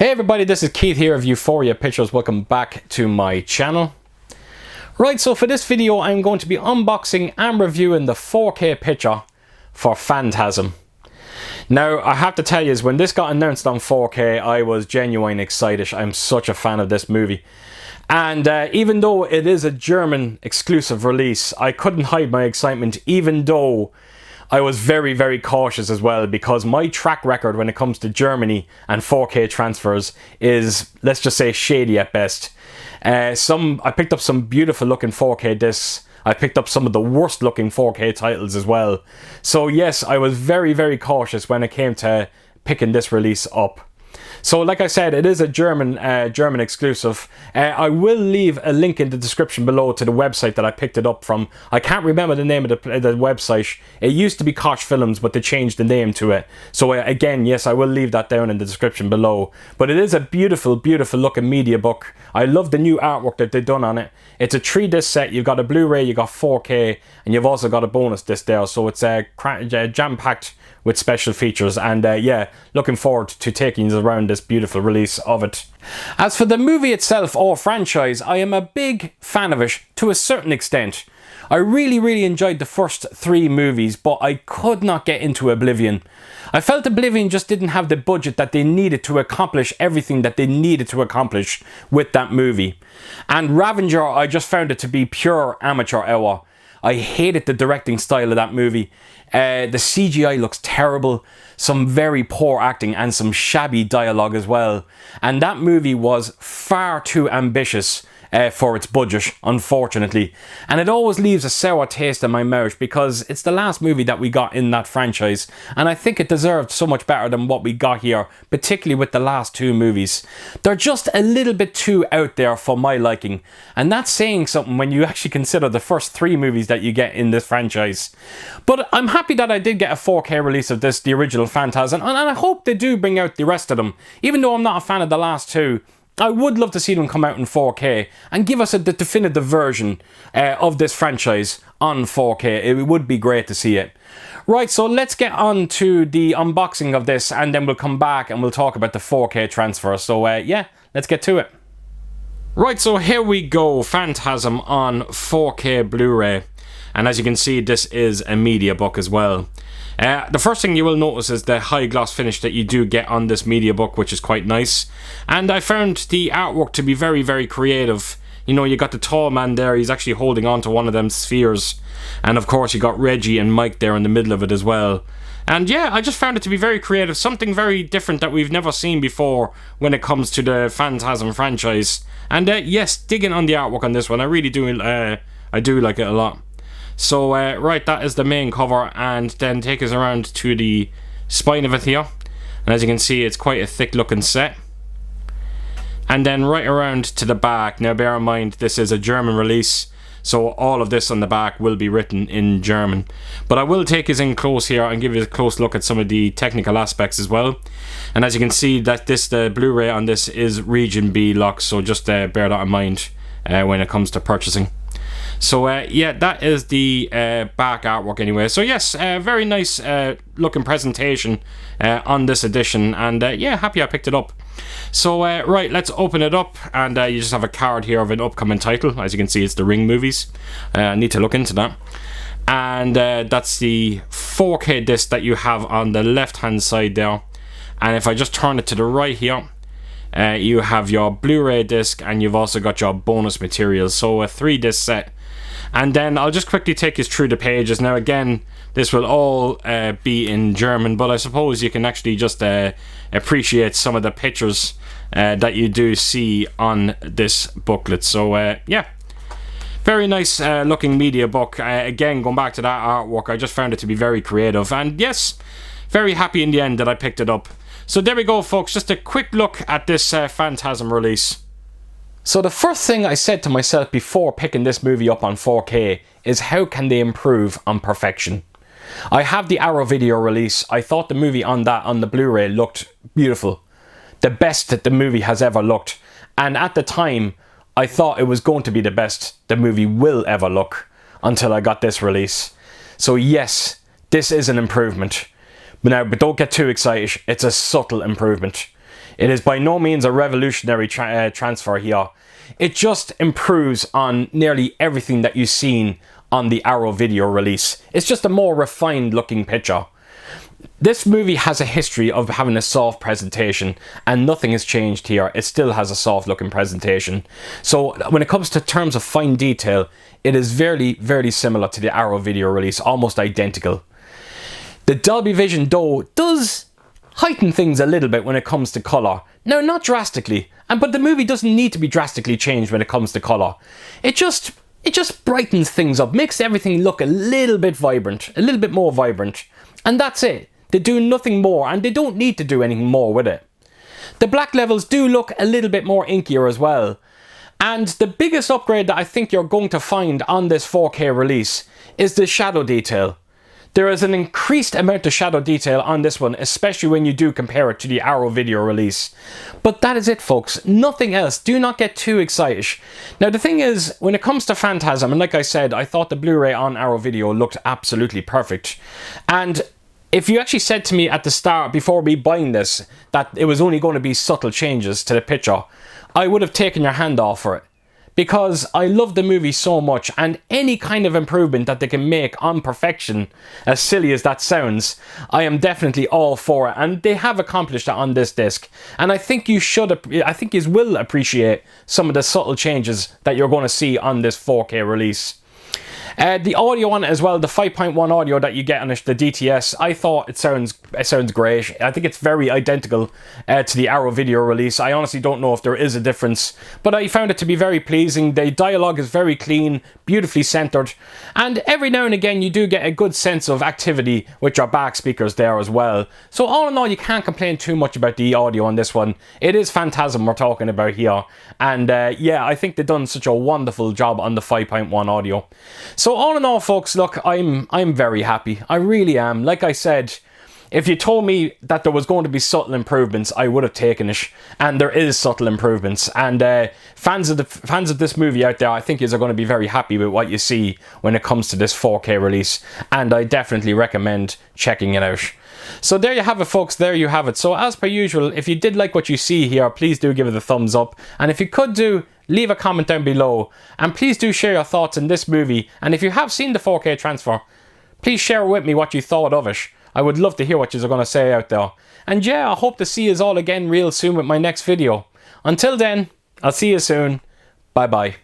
Hey everybody, this is Keith here of Euphoria Pictures. Welcome back to my channel. Right, so for this video I'm going to be unboxing and reviewing the 4K picture for Phantasm. Now, I have to tell you, when this got announced on 4K, I was genuinely excited. I'm such a fan of this movie. And even though it is a German exclusive release, I couldn't hide my excitement, even though I was very, very cautious as well, because my track record when it comes to Germany and 4K transfers is, let's just say, shady at best. I picked up some beautiful looking 4K discs. I picked up some of the worst looking 4K titles as well. So yes, I was very, very cautious when it came to picking this release up. So like I said, it is a German exclusive. I will leave a link in the description below to the website that I picked it up from. I can't remember the name of the website. It used to be Koch Films, but they changed the name to it. So again, yes, I will leave that down in the description below. But it is a beautiful, beautiful looking Mediabook. I love the new artwork that they've done on it. It's a 3-disc set. You've got a Blu-ray, you've got 4K, and you've also got a bonus disc there. So it's jam-packed with special features, and yeah, looking forward to taking you around this beautiful release of it. As for the movie itself or franchise, I am a big fan of it to a certain extent. I really enjoyed the first 3 movies, but I could not get into Oblivion. I felt Oblivion just didn't have the budget that they needed to accomplish everything that they needed to accomplish with that movie. And Ravager, I just found it to be pure amateur hour. I hated the directing style of that movie. The CGI looks terrible, some very poor acting and some shabby dialogue as well. And that movie was far too ambitious for its budget, unfortunately. And it always leaves a sour taste in my mouth because it's the last movie that we got in that franchise. And I think it deserved so much better than what we got here, particularly with the last 2 movies. They're just a little bit too out there for my liking. And that's saying something when you actually consider the first 3 movies that you get in this franchise. But I'm happy that I did get a 4K release of this, the original Phantasm. And I hope they do bring out the rest of them. Even though I'm not a fan of the last 2, I would love to see them come out in 4K and give us the definitive version of this franchise on 4K. It would be great to see it. Right, so let's get on to the unboxing of this, and then we'll come back and we'll talk about the 4K transfer. So yeah, let's get to it. Right, so here we go. Phantasm on 4K Blu-ray. And as you can see, this is a Mediabook as well. The first thing you will notice is the high gloss finish that you do get on this Mediabook, which is quite nice. And I found the artwork to be very creative. You know, you got the tall man there, he's actually holding on to one of them spheres. And of course you got Reggie and Mike there in the middle of it as well. And yeah, I just found it to be very creative, something very different that we've never seen before when it comes to the Phantasm franchise. And yes, digging on the artwork on this one, I really do, I do like it a lot. So right, that is the main cover, and then take us around to the spine of it here. And as you can see, it's quite a thick looking set. And then right around to the back. Now bear in mind, this is a German release, so all of this on the back will be written in German. But I will take us in close here and give you a close look at some of the technical aspects as well. And as you can see, that the Blu-ray on this is Region B lock, so just bear that in mind when it comes to purchasing. So yeah, that is the back artwork anyway. So yes, very nice looking presentation on this edition, and yeah, happy I picked it up. So right, let's open it up, and you just have a card here of an upcoming title. As you can see, it's the Ring movies. I need to look into that. And that's the 4K disc that you have on the left hand side there. And if I just turn it to the right here, you have your Blu-ray disc, and you've also got your bonus materials. So a 3-disc set. And then I'll just quickly take you through the pages. Now again, this will all be in German, but I suppose you can actually just appreciate some of the pictures that you do see on this booklet. So yeah, very nice looking Mediabook. Again, going back to that artwork, I just found it to be very creative. And yes, very happy in the end that I picked it up. So there we go, folks, just a quick look at this Phantasm release. So the first thing I said to myself before picking this movie up on 4K is, how can they improve on perfection? I have the Arrow Video release. I thought the movie on the Blu-ray looked beautiful. The best that the movie has ever looked. And at the time, I thought it was going to be the best the movie will ever look, until I got this release. So yes, this is an improvement. But don't get too excited. It's a subtle improvement. It is by no means a revolutionary transfer here. It just improves on nearly everything that you've seen on the Arrow video release. It's just a more refined looking picture. This movie has a history of having a soft presentation, and nothing has changed here. It still has a soft looking presentation. So when it comes to terms of fine detail, it is very, very similar to the Arrow video release, almost identical. The Dolby Vision though does heighten things a little bit when it comes to colour. Now, not drastically, but the movie doesn't need to be drastically changed when it comes to colour. It just brightens things up, makes everything look a little bit vibrant, a little bit more vibrant. And that's it. They do nothing more, and they don't need to do anything more with it. The black levels do look a little bit more inkier as well. And the biggest upgrade that I think you're going to find on this 4K release is the shadow detail. There is an increased amount of shadow detail on this one, especially when you do compare it to the Arrow video release. But that is it, folks. Nothing else. Do not get too excited. Now, the thing is, when it comes to Phantasm, and like I said, I thought the Blu-ray on Arrow video looked absolutely perfect. And if you actually said to me at the start, before me buying this, that it was only going to be subtle changes to the picture, I would have taken your hand off for it. Because I love the movie so much, and any kind of improvement that they can make on perfection, as silly as that sounds, I am definitely all for it, and they have accomplished that on this disc. And I think you will appreciate some of the subtle changes that you're going to see on this 4K release. The audio on it as well, the 5.1 audio that you get on it, the DTS, I thought it sounds great. I think it's very identical to the Arrow video release. I honestly don't know if there is a difference, but I found it to be very pleasing. The dialogue is very clean, beautifully centered, and every now and again you do get a good sense of activity with your back speakers there as well. So all in all, you can't complain too much about the audio on this one. It is Phantasm we're talking about here, and yeah, I think they've done such a wonderful job on the 5.1 audio. So all in all, folks, look, I'm very happy. I really am. Like I said, if you told me that there was going to be subtle improvements, I would have taken it. And there is subtle improvements. And fans of this movie out there, I think are going to be very happy with what you see when it comes to this 4K release. And I definitely recommend checking it out. So there you have it, folks. There you have it. So as per usual, if you did like what you see here, please do give it a thumbs up. And if you could leave a comment down below, and please do share your thoughts on this movie. And if you have seen the 4K transfer, please share with me what you thought of it. I would love to hear what you're going to say out there. And yeah, I hope to see you all again real soon with my next video. Until then, I'll see you soon. Bye bye.